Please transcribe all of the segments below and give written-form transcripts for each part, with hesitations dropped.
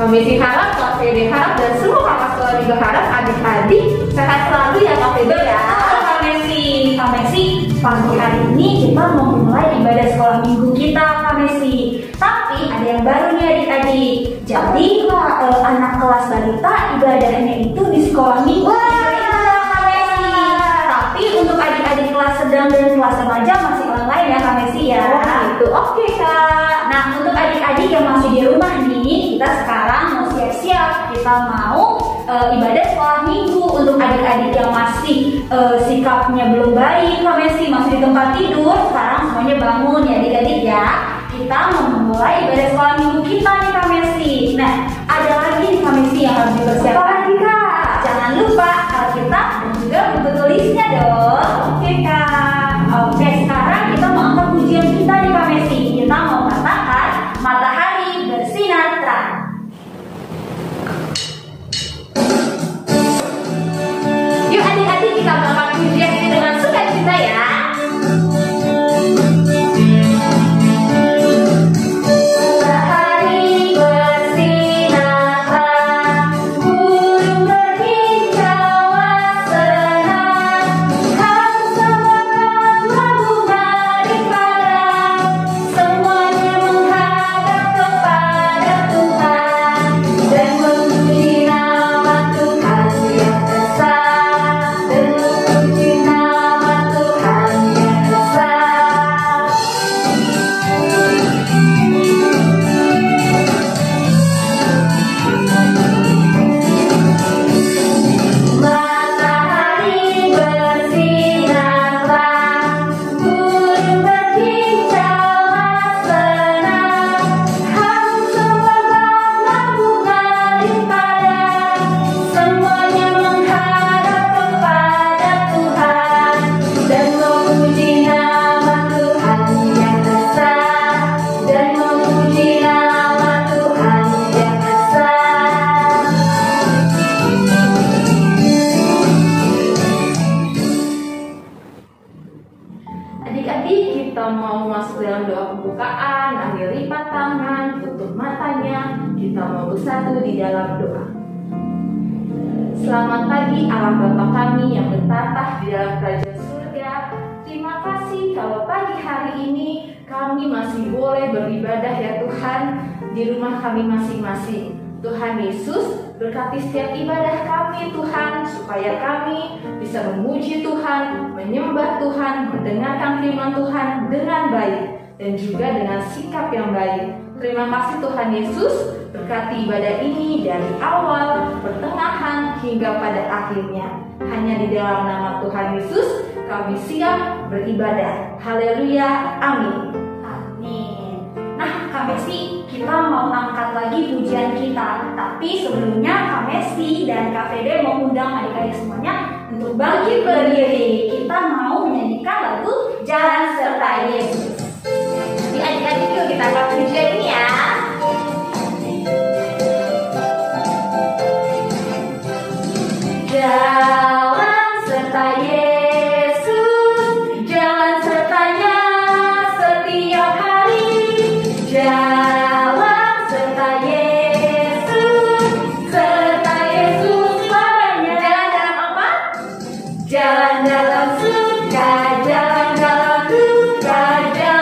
Kami sih harap, Kak Fede harap, dan semua kakak sekolah juga harap adik-adik sehat selalu ya Kak Fede ya. Kak Messi, pagi hari ini kita mau mulai ibadah sekolah minggu kita, Kak Messi. Tapi ada yang baru nih adik-adik. Jadi anak kelas balita ibadahnya itu di sekolah minggu. Kak Messi. Tapi untuk adik-adik kelas sedang dan kelas remaja masih online ya Kak Messi ya. Oh gitu, oke Kak. Nah untuk adik-adik yang masih di rumah nih, kita sekarang mau siap-siap. Kita mau ibadah sekolah minggu. Untuk adik-adik yang masih sikapnya belum baik Kak Messi, masih di tempat tidur, sekarang semuanya bangun ya adik-adik ya. Kita mau memulai ibadah sekolah minggu kita nih Kak Messi. Nah ada lagi nih Kak Messi yang harus dipersiapkan. Apa lagi Kak? Jangan lupa Alkitab dan juga buku tulisnya dong. Oke Kak. Oke, sekarang kita mau angkat pujian kita nih Kak Messi. Kita mau katakan matahari bersinar terang. Yuk adik-adik kita mengangkat pujian ini dengan sukacita ya. Matahari bersinar terang, burung berkicauan senang, kamu semua berbunga di padang, semuanya menghadap kepada Tuhan dan memuji nama Tuhan yang esa, dan memuji nama Tuhan yang esa. Matahari bersinar terang, burung berkicauan senang, kamu semua berbunga di padang, semuanya menghadap kepada Tuhan dan memuji nama Tuhan yang esa, dan memuji nama Tuhan yang esa. Adik-adik kita mau masuk dalam doa pembukaan, ambil lipat tangan, tutup matanya, kita mau bersatu di dalam doa. Selamat pagi Allah Bapa kami yang bertata di dalam kerajaan surga. Terima kasih kalau pagi hari ini kami masih boleh beribadah ya Tuhan di rumah kami masing-masing. Tuhan Yesus, berkati setiap ibadah kami Tuhan, supaya kami bisa memuji Tuhan, menyembah Tuhan, mendengarkan firman Tuhan dengan baik dan juga dengan sikap yang baik. Terima kasih Tuhan Yesus, berkati ibadah ini dari awal, pertengahan, hingga pada akhirnya. Hanya di dalam nama Tuhan Yesus kami siap beribadah. Haleluya, amin. Amin. Nah, Kak Messi, kita mau angkat lagi pujian kita. Tapi sebelumnya Kak Messi dan Kak Fede mau undang adik-adik semuanya untuk bangkit berdiri. Kita mau menyanyikan lagu Jalan Serta Yesus. Jadi adik-adik yuk kita angkat pujian ini ya. Jalan serta Yesus, jalan sertanya setiap hari. Jalan serta Yesus selamanya. Jalan dalam apa? Jalan dalam suka, jalan dalam duka, jalan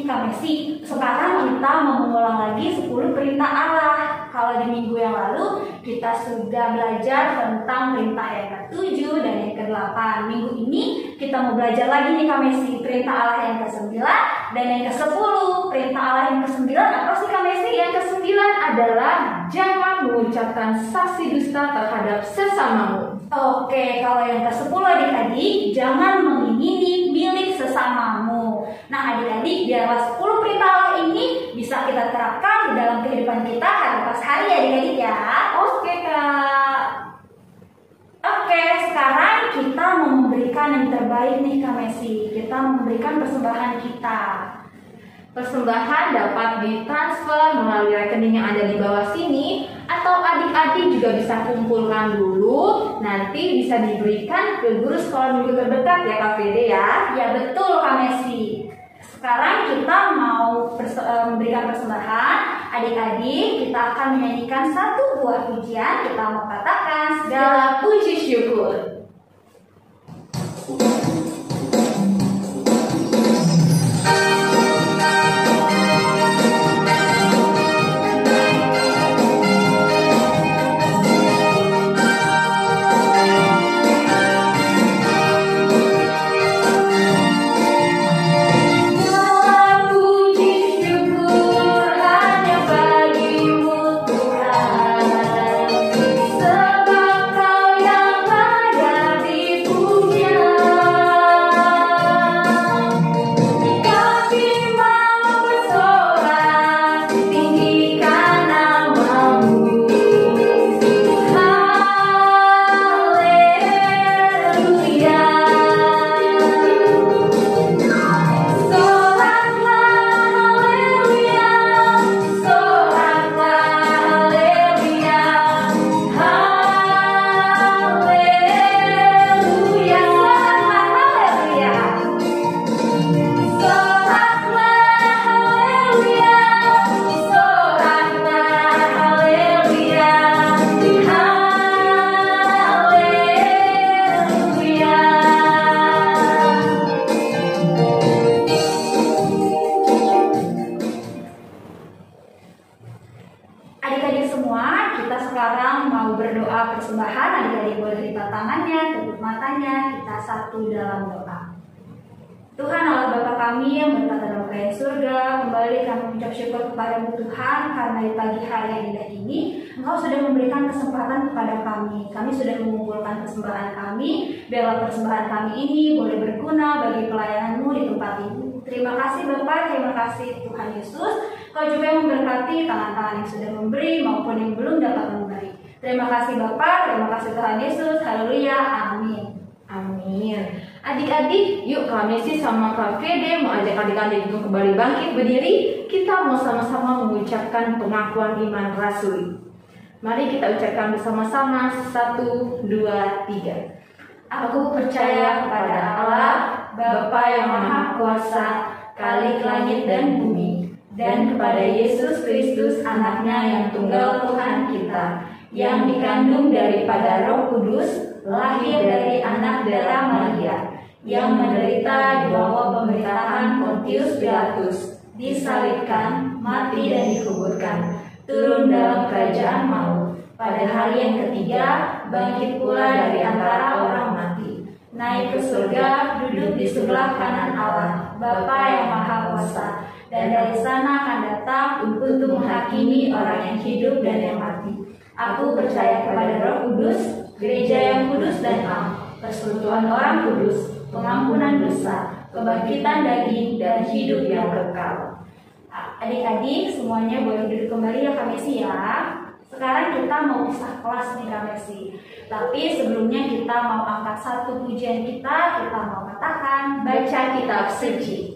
nih Kak Messi, sekarang kita mau mengulang lagi 10 perintah Allah. Kalau di minggu yang lalu kita sudah belajar tentang perintah yang ke-7 dan yang ke-8. Minggu ini kita mau belajar lagi nih Kak Messi, perintah Allah yang ke-9 dan yang ke-10. Perintah Allah yang ke-9 apa sih Kak Messi? Yang ke-9 adalah jangan mengucapkan saksi dusta terhadap sesamamu. Oke, kalau yang ke-10 adik-adik, jangan mengingini milik sesamamu. Nah adik-adik, biarlah 10 perintah Allah ini bisa kita terapkan di dalam kehidupan kita hari pas hari ya adik-adik ya. Oke Kak. Oke, sekarang kita mau memberikan yang terbaik nih Kak Messi. Kita memberikan persembahan kita. Persembahan dapat ditransfer melalui rekening yang ada di bawah sini, atau adik-adik juga bisa kumpulkan dulu, nanti bisa diberikan ke guru sekolah minggu terdekat ya Kak Fede ya. Ya betul Kak Messi. Sekarang kita mau memberikan persembahan. Adik-adik, kita akan menyanyikan satu buah pujian. Kita mau katakan segala puji syukur. Adik-adik semua, kita sekarang mau berdoa persembahan. Adik-adik boleh lipat tangannya, tutup matanya, kita satu dalam doa. Tuhan Allah Bapa kami yang bertata dalam kerajaan surga, kembali kami mengucap syukur kepada-Mu Tuhan, karena di pagi hari yang indah ini Engkau sudah memberikan kesempatan kepada kami. Kami sudah mengumpulkan persembahan kami, biarlah persembahan kami ini boleh berguna bagi pelayanan-Mu di tempat ini. Terima kasih Bapak, terima kasih Tuhan Yesus. Kau juga yang memberkati tangan-tangan yang sudah memberi maupun yang belum dapat memberi. Terima kasih Bapak, terima kasih Tuhan Yesus. Haleluya, amin. Amin. Adik-adik, yuk Kak Messi sama Kak Fede mau ajak adik-adik untuk kembali bangkit berdiri. Kita mau sama-sama mengucapkan pengakuan iman rasuli. Mari kita ucapkan bersama-sama. 1, 2, 3. Aku percaya kepada Allah, Bapa yang Maha Kuasa, Khalik langit dan bumi, dan kepada Yesus Kristus anaknya yang tunggal Tuhan kita, yang dikandung daripada Roh Kudus, lahir dari anak darah Maria, yang menderita di bawah pemerintahan Pontius Pilatus, disalibkan, mati dan dikuburkan, turun dalam kerajaan maut, pada hari yang ketiga bangkit pula dari antara orang mati, naik ke surga, duduk di sebelah kanan Allah, Bapa yang Maha Kuasa, dan dari sana akan datang untuk menghakimi orang yang hidup dan yang mati. Aku percaya kepada Roh Kudus, gereja yang kudus dan am, persekutuan orang kudus, pengampunan dosa, kebangkitan daging, dan hidup yang kekal. Adik-adik semuanya boleh duduk kembali ya Kak Messi ya. Sekarang kita mau pisah kelas nih Kak Messi. Tapi sebelumnya kita mau angkat satu pujian kita mau katakan Baca kitab suci.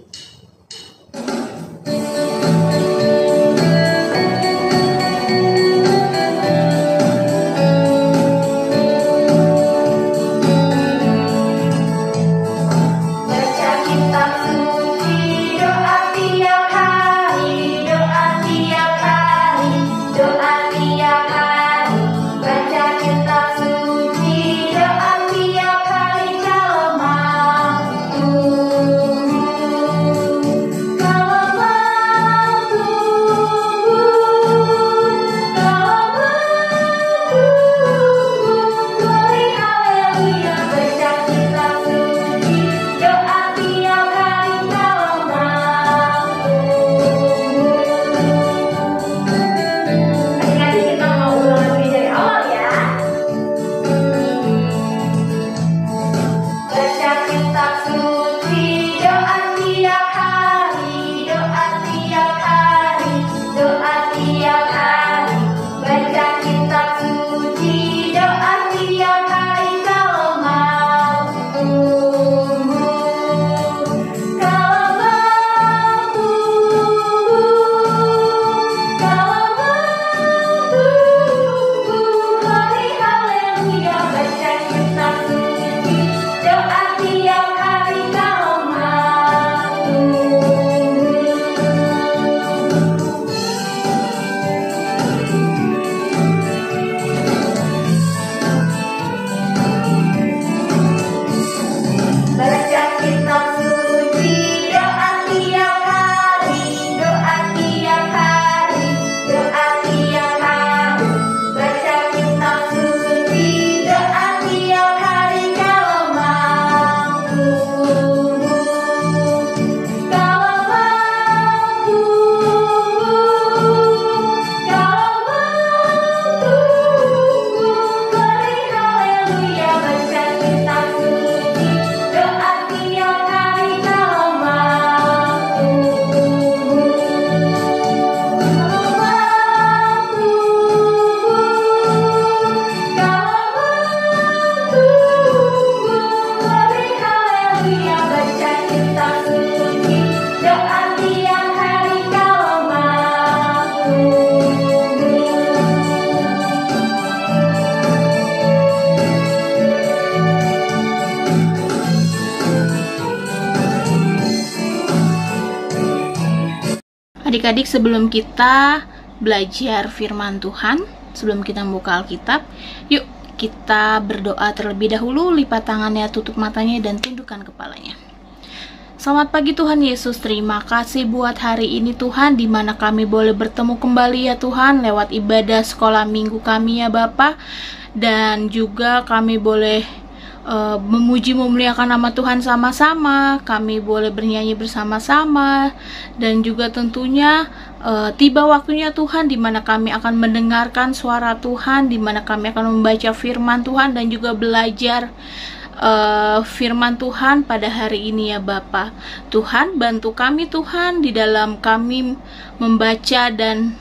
Kalau Adik-adik, sebelum kita belajar firman Tuhan, sebelum kita membuka Alkitab, yuk kita berdoa terlebih dahulu. Lipat tangannya, tutup matanya, dan tundukkan kepalanya. Selamat pagi Tuhan Yesus, terima kasih buat hari ini Tuhan, di mana kami boleh bertemu kembali ya Tuhan, lewat ibadah sekolah minggu kami ya Bapa. Dan juga kami boleh memuji memuliakan nama Tuhan sama-sama, kami boleh bernyanyi bersama-sama, dan juga tentunya tiba waktunya Tuhan, di mana kami akan mendengarkan suara Tuhan, di mana kami akan membaca firman Tuhan dan juga belajar firman Tuhan pada hari ini ya Bapa. Tuhan, bantu kami Tuhan di dalam kami membaca dan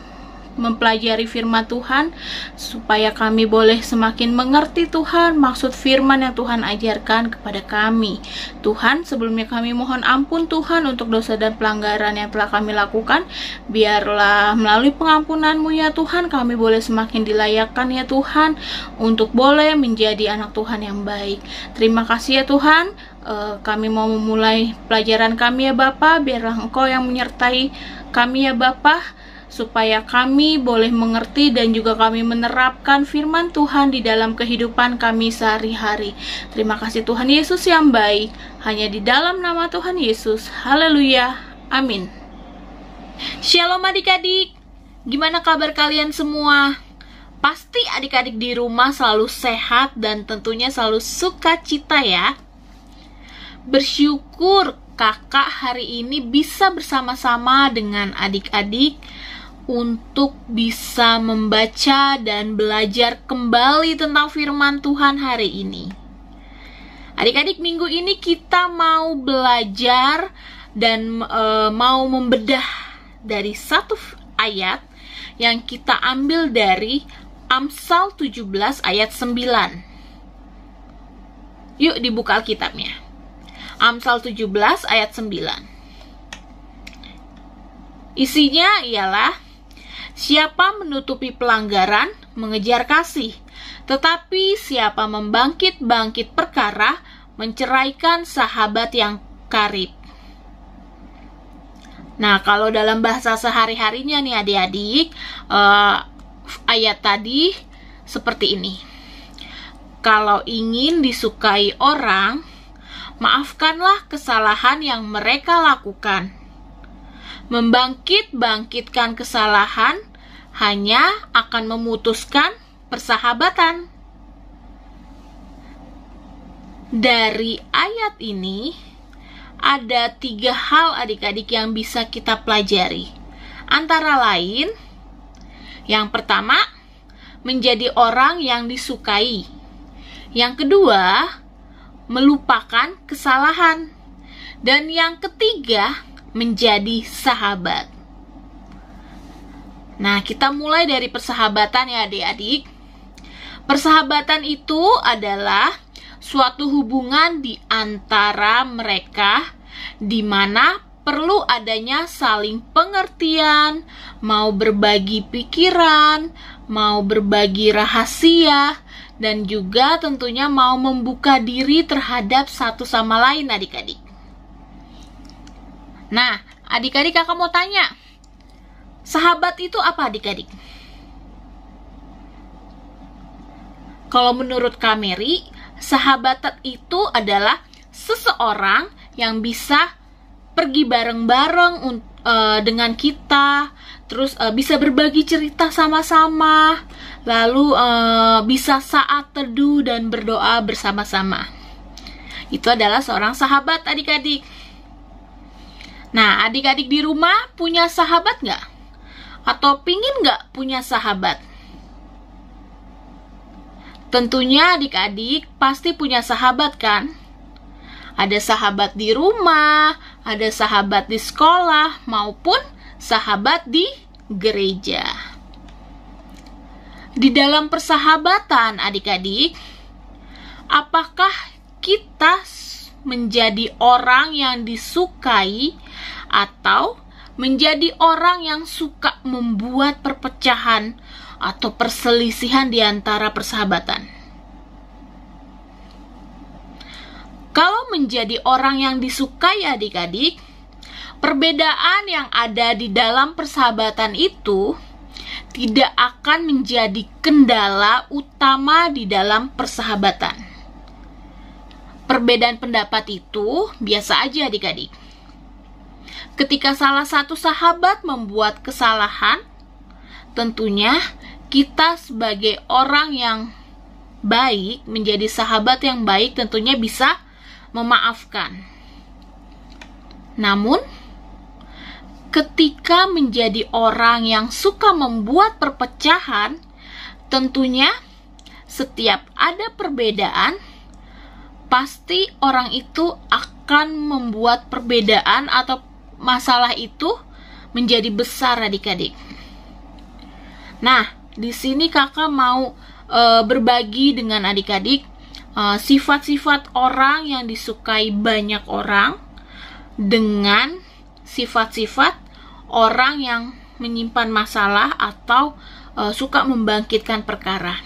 mempelajari firman Tuhan, supaya kami boleh semakin mengerti Tuhan maksud firman yang Tuhan ajarkan kepada kami. Tuhan, sebelumnya kami mohon ampun Tuhan untuk dosa dan pelanggaran yang telah kami lakukan. Biarlah melalui pengampunan-Mu ya Tuhan, kami boleh semakin dilayakkan ya Tuhan, untuk boleh menjadi anak Tuhan yang baik. Terima kasih ya Tuhan. Kami mau memulai pelajaran kami ya Bapa. Biarlah Engkau yang menyertai kami ya Bapa, supaya kami boleh mengerti dan juga kami menerapkan firman Tuhan di dalam kehidupan kami sehari-hari. Terima kasih Tuhan Yesus yang baik. Hanya di dalam nama Tuhan Yesus. Haleluya. Amin. Shalom adik-adik. Gimana kabar kalian semua? Pasti adik-adik di rumah selalu sehat dan tentunya selalu sukacita ya. Bersyukur kakak hari ini bisa bersama-sama dengan adik-adik untuk bisa membaca dan belajar kembali tentang firman Tuhan hari ini. Adik-adik, minggu ini kita mau belajar dan mau membedah dari satu ayat yang kita ambil dari Amsal 17 ayat 9. Yuk dibuka Alkitabnya. Amsal 17 ayat 9. Isinya ialah, siapa menutupi pelanggaran, mengejar kasih, tetapi siapa membangkit-bangkit perkara, menceraikan sahabat yang karib. Nah, kalau dalam bahasa sehari-harinya nih adik-adik, ayat tadi seperti ini. Kalau ingin disukai orang, maafkanlah kesalahan yang mereka lakukan. Membangkit-bangkitkan kesalahan hanya akan memutuskan persahabatan. Dari ayat ini ada 3 hal adik-adik yang bisa kita pelajari. Antara lain, yang pertama, menjadi orang yang disukai. Yang kedua, melupakan kesalahan. Dan yang ketiga, menjadi sahabat. Nah, kita mulai dari persahabatan ya adik-adik. Persahabatan itu adalah suatu hubungan di antara mereka di mana perlu adanya saling pengertian, mau berbagi pikiran, mau berbagi rahasia, dan juga tentunya mau membuka diri terhadap satu sama lain adik-adik. Nah, adik-adik kakak mau tanya, sahabat itu apa adik-adik? Kalau menurut Kak Mary, sahabat itu adalah seseorang yang bisa pergi bareng-bareng dengan kita, terus bisa berbagi cerita sama-sama, lalu bisa saat teduh dan berdoa bersama-sama. Itu adalah seorang sahabat adik-adik. Nah, adik-adik di rumah punya sahabat nggak? Atau pingin nggak punya sahabat? Tentunya adik-adik pasti punya sahabat kan? Ada sahabat di rumah, ada sahabat di sekolah, maupun sahabat di gereja. Di dalam persahabatan adik-adik, apakah kita menjadi orang yang disukai atau menjadi orang yang suka membuat perpecahan atau perselisihan di antara persahabatan? Kalau menjadi orang yang disukai adik-adik, Perbedaan yang ada di dalam persahabatan itu tidak akan menjadi kendala utama di dalam persahabatan. Perbedaan pendapat itu biasa aja adik-adik. Ketika salah satu sahabat membuat kesalahan, tentunya kita sebagai orang yang baik, menjadi sahabat yang baik, tentunya bisa memaafkan. Namun, ketika menjadi orang yang suka membuat perpecahan, tentunya setiap ada perbedaan, pasti orang itu akan membuat perbedaan atau masalah itu menjadi besar adik-adik. Nah, di sini kakak mau berbagi dengan adik-adik sifat-sifat orang yang disukai banyak orang dengan sifat-sifat orang yang menyimpan masalah atau suka membangkitkan perkara.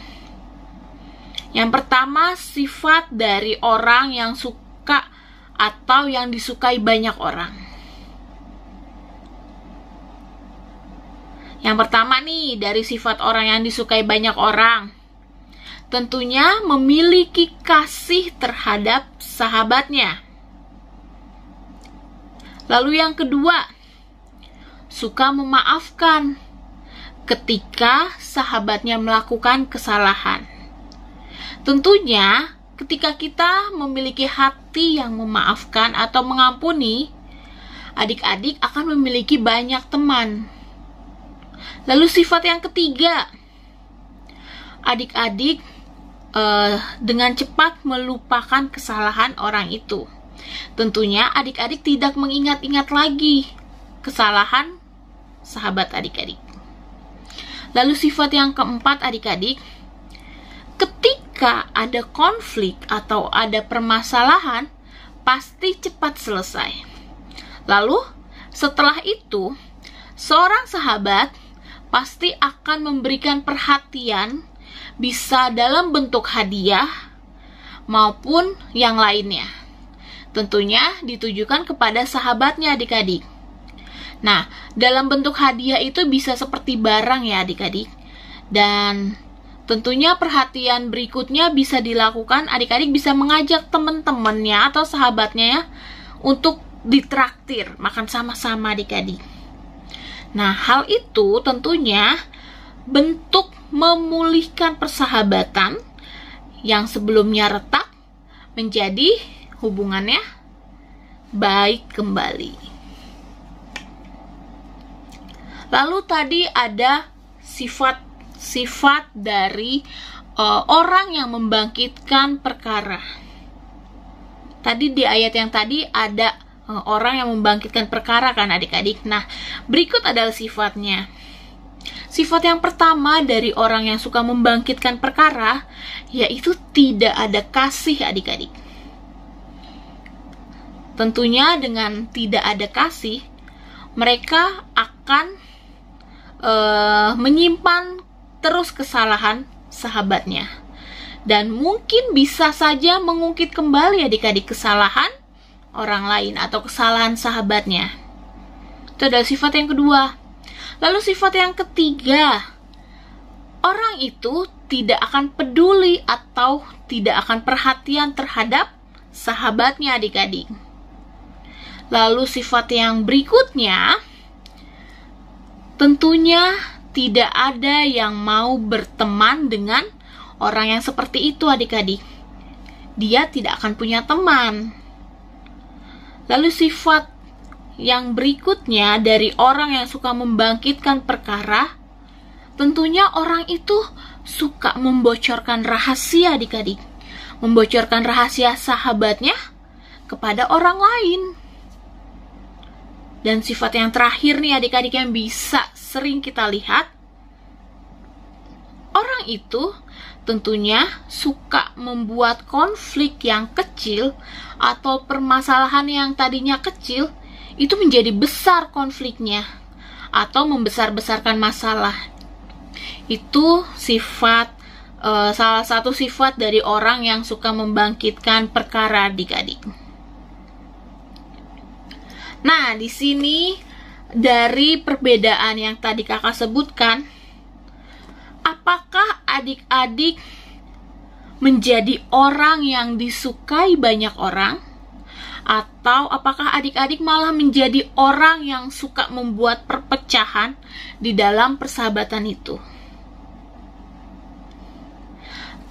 Yang pertama, sifat dari orang yang suka atau yang disukai banyak orang. Yang pertama nih, dari sifat orang yang disukai banyak orang, tentunya memiliki kasih terhadap sahabatnya. Lalu yang kedua, suka memaafkan ketika sahabatnya melakukan kesalahan. Tentunya, ketika kita memiliki hati yang memaafkan atau mengampuni, adik-adik akan memiliki banyak teman. Lalu sifat yang ketiga, adik-adik dengan cepat melupakan kesalahan orang itu. Tentunya adik-adik tidak mengingat-ingat lagi kesalahan sahabat adik-adik. Lalu sifat yang keempat adik-adik, ketika ada konflik atau ada permasalahan, pasti cepat selesai. Lalu setelah itu, seorang sahabat pasti akan memberikan perhatian, bisa dalam bentuk hadiah maupun yang lainnya. Tentunya ditujukan kepada sahabatnya adik-adik. Nah, dalam bentuk hadiah itu bisa seperti barang ya adik-adik. Dan tentunya perhatian berikutnya bisa dilakukan, adik-adik bisa mengajak teman-temannya atau sahabatnya ya untuk ditraktir, makan sama-sama adik-adik. Nah, hal itu tentunya bentuk memulihkan persahabatan yang sebelumnya retak menjadi hubungannya baik kembali. Lalu tadi ada sifat dari orang yang membangkitkan perkara. Tadi di ayat yang tadi ada orang yang membangkitkan perkara kan adik-adik. Nah, berikut adalah sifatnya. Sifat yang pertama dari orang yang suka membangkitkan perkara, yaitu tidak ada kasih adik-adik. Tentunya dengan tidak ada kasih, mereka akan menyimpan terus kesalahan sahabatnya. Dan mungkin bisa saja mengungkit kembali adik-adik kesalahan orang lain atau kesalahan sahabatnya. Itu adalah sifat yang kedua. Lalu sifat yang ketiga, orang itu tidak akan peduli atau tidak akan perhatian terhadap sahabatnya adik-adik. Lalu sifat yang berikutnya, tentunya tidak ada yang mau berteman dengan orang yang seperti itu adik-adik. Dia tidak akan punya teman. Lalu sifat yang berikutnya dari orang yang suka membangkitkan perkara, tentunya orang itu suka membocorkan rahasia adik-adik. Membocorkan rahasia sahabatnya kepada orang lain. Dan sifat yang terakhir nih adik-adik yang bisa sering kita lihat, orang itu tentunya suka membuat konflik yang kecil atau permasalahan yang tadinya kecil itu menjadi besar konfliknya atau membesar-besarkan masalah. Itu sifat salah satu sifat dari orang yang suka membangkitkan perkara adik-adik. Nah, di sini dari perbedaan yang tadi kakak sebutkan, apakah adik-adik menjadi orang yang disukai banyak orang? Atau apakah adik-adik malah menjadi orang yang suka membuat perpecahan di dalam persahabatan itu?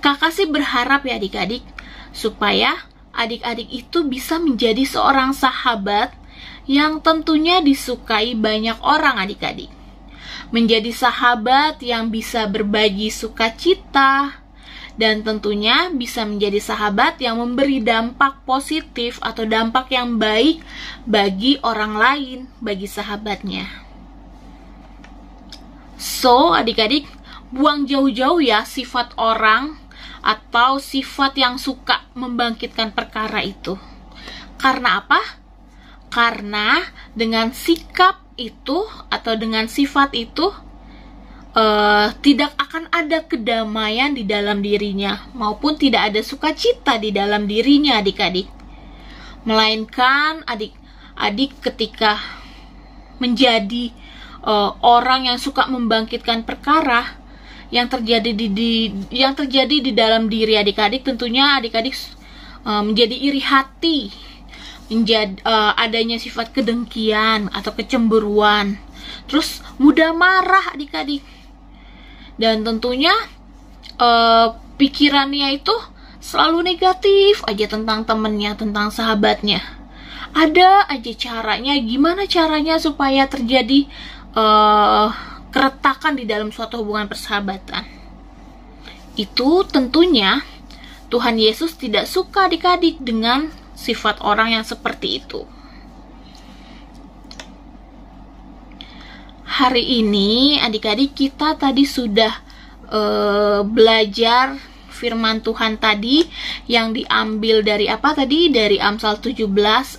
Kakak sih berharap ya adik-adik, supaya adik-adik itu bisa menjadi seorang sahabat yang tentunya disukai banyak orang adik-adik. Menjadi sahabat yang bisa berbagi sukacita, dan tentunya bisa menjadi sahabat yang memberi dampak positif atau dampak yang baik bagi orang lain, bagi sahabatnya. So, adik-adik, buang jauh-jauh ya sifat orang atau sifat yang suka membangkitkan perkara itu. Karena apa? Karena dengan sikap itu atau dengan sifat itu tidak akan ada kedamaian di dalam dirinya, maupun tidak ada sukacita di dalam dirinya adik-adik. Melainkan adik-adik ketika menjadi orang yang suka membangkitkan perkara yang terjadi di dalam diri adik-adik, tentunya adik-adik menjadi iri hati, adanya sifat kedengkian atau kecemburuan, terus mudah marah adik-adik. Dan tentunya pikirannya itu selalu negatif aja tentang temennya, tentang sahabatnya. Ada aja caranya, gimana caranya supaya terjadi keretakan di dalam suatu hubungan persahabatan. Itu tentunya Tuhan Yesus tidak suka adik-adik dengan sifat orang yang seperti itu. Hari ini adik-adik kita tadi sudah belajar firman Tuhan tadi yang diambil dari apa tadi? Dari Amsal 17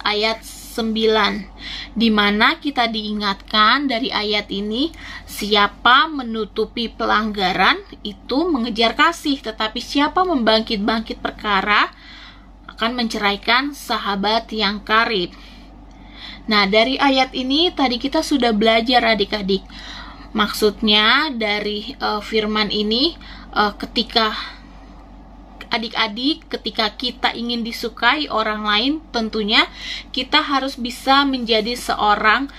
ayat 9, di mana kita diingatkan dari ayat ini, siapa menutupi pelanggaran itu mengejar kasih, tetapi siapa membangkit-bangkit perkara akan menceraikan sahabat yang karib. Nah, dari ayat ini tadi kita sudah belajar adik-adik. Maksudnya dari firman ini, ketika adik-adik, ketika kita ingin disukai orang lain, tentunya kita harus bisa menjadi seorang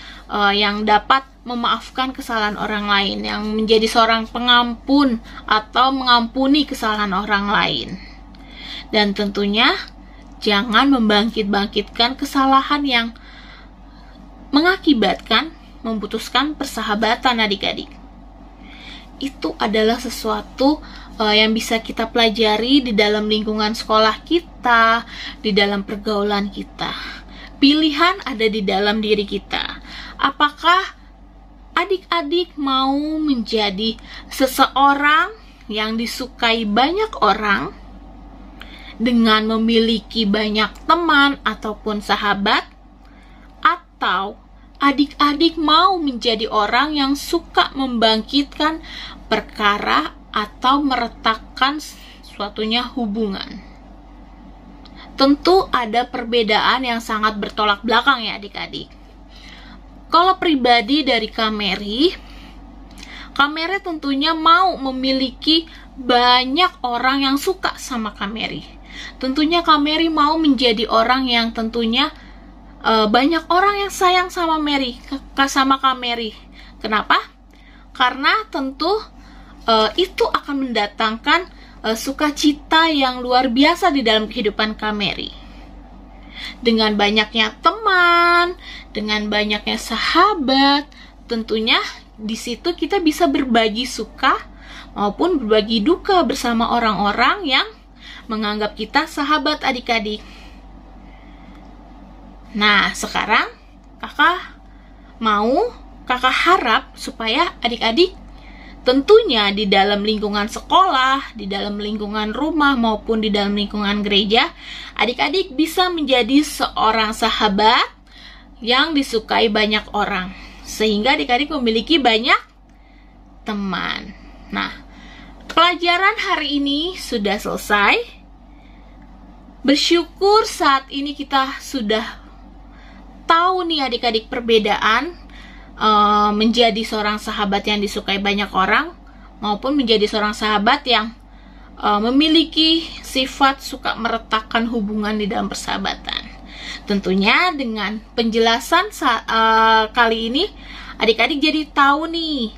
yang dapat memaafkan kesalahan orang lain, yang menjadi seorang pengampun atau mengampuni kesalahan orang lain. Dan tentunya jangan membangkit-bangkitkan kesalahan yang mengakibatkan memutuskan persahabatan adik-adik. Itu adalah sesuatu yang bisa kita pelajari di dalam lingkungan sekolah kita, di dalam pergaulan kita. Pilihan ada di dalam diri kita. Apakah adik-adik mau menjadi seseorang yang disukai banyak orang dengan memiliki banyak teman ataupun sahabat, atau adik-adik mau menjadi orang yang suka membangkitkan perkara atau meretakkan suatunya hubungan? Tentu ada perbedaan yang sangat bertolak belakang ya adik-adik. Kalau pribadi dari Kak Mary tentunya mau memiliki banyak orang yang suka sama Kak Mary. Tentunya Kak Mary mau menjadi orang yang tentunya banyak orang yang sayang sama Kak Mary. Kenapa? Karena tentu itu akan mendatangkan sukacita yang luar biasa di dalam kehidupan Kak Mary. Dengan banyaknya teman, dengan banyaknya sahabat, tentunya di situ kita bisa berbagi suka maupun berbagi duka bersama orang-orang yang menganggap kita sahabat adik-adik. Nah, sekarang kakak harap supaya adik-adik tentunya di dalam lingkungan sekolah, di dalam lingkungan rumah maupun di dalam lingkungan gereja, adik-adik bisa menjadi seorang sahabat yang disukai banyak orang, sehingga adik-adik memiliki banyak teman. Nah, pelajaran hari ini sudah selesai. Bersyukur saat ini kita sudah tahu nih adik-adik perbedaan menjadi seorang sahabat yang disukai banyak orang maupun menjadi seorang sahabat yang memiliki sifat suka meretakkan hubungan di dalam persahabatan. Tentunya dengan penjelasan kali ini adik-adik jadi tahu nih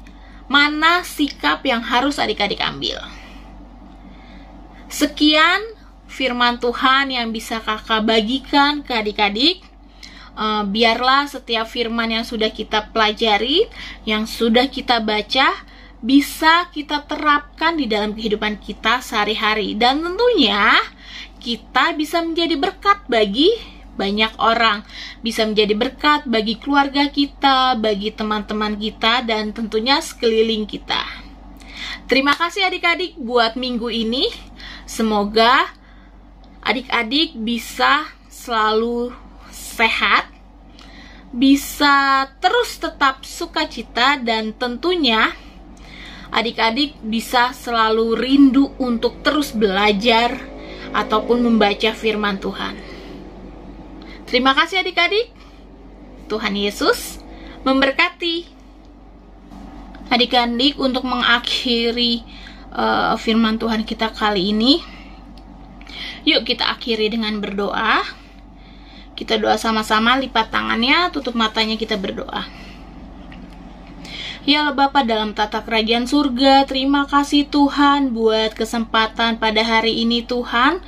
mana sikap yang harus adik-adik ambil. Sekian firman Tuhan yang bisa kakak bagikan ke adik-adik. Biarlah setiap firman yang sudah kita pelajari, yang sudah kita baca, bisa kita terapkan di dalam kehidupan kita sehari-hari. Dan tentunya kita bisa menjadi berkat bagi banyak orang, bisa menjadi berkat bagi keluarga kita, bagi teman-teman kita, dan tentunya sekeliling kita. Terima kasih adik-adik buat minggu ini. Semoga adik-adik bisa selalu sehat, bisa terus tetap sukacita, dan tentunya adik-adik bisa selalu rindu untuk terus belajar ataupun membaca firman Tuhan. Terima kasih adik-adik. Tuhan Yesus memberkati. Adik-adik, untuk mengakhiri firman Tuhan kita kali ini, yuk kita akhiri dengan berdoa. Kita doa sama-sama, lipat tangannya, tutup matanya, kita berdoa. Ya Allah Bapa dalam tata kerajaan surga, terima kasih Tuhan buat kesempatan pada hari ini Tuhan.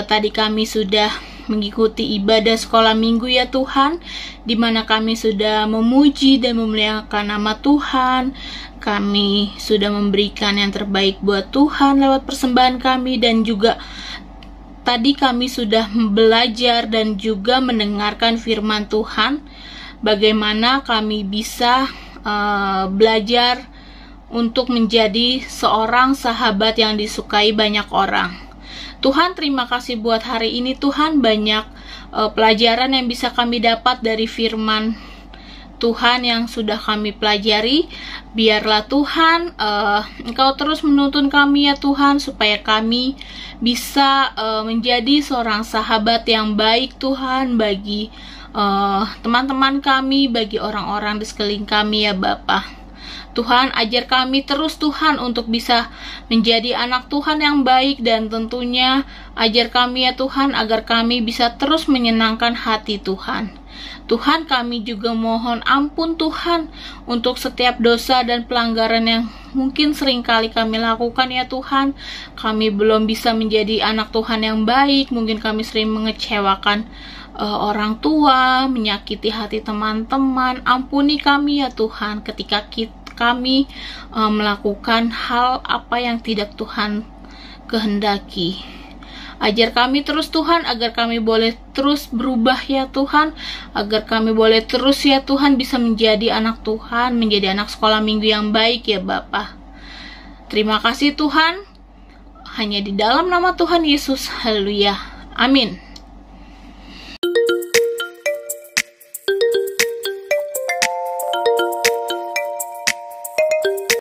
Tadi kami sudah mengikuti ibadah sekolah minggu ya Tuhan, di mana kami sudah memuji dan memuliakan nama Tuhan. Kami sudah memberikan yang terbaik buat Tuhan lewat persembahan kami, dan juga tadi kami sudah belajar dan juga mendengarkan firman Tuhan, bagaimana kami bisa belajar untuk menjadi seorang sahabat yang disukai banyak orang. Tuhan, terima kasih buat hari ini Tuhan, banyak pelajaran yang bisa kami dapat dari firman Tuhan yang sudah kami pelajari. Biarlah Tuhan Engkau terus menuntun kami ya Tuhan, supaya kami bisa menjadi seorang sahabat yang baik Tuhan, bagi teman-teman kami, bagi orang-orang di sekeliling kami ya Bapa. Tuhan, ajar kami terus Tuhan untuk bisa menjadi anak Tuhan yang baik, dan tentunya ajar kami ya Tuhan agar kami bisa terus menyenangkan hati Tuhan. Tuhan, kami juga mohon ampun Tuhan untuk setiap dosa dan pelanggaran yang mungkin seringkali kami lakukan ya Tuhan. Kami belum bisa menjadi anak Tuhan yang baik, mungkin kami sering mengecewakan orang tua, menyakiti hati teman-teman. Ampuni kami ya Tuhan ketika kami melakukan hal apa yang tidak Tuhan kehendaki. Ajar kami terus Tuhan, agar kami boleh terus berubah ya Tuhan, agar kami boleh terus ya Tuhan bisa menjadi anak Tuhan, menjadi anak sekolah minggu yang baik ya Bapa. Terima kasih Tuhan, hanya di dalam nama Tuhan Yesus, haleluya, amin.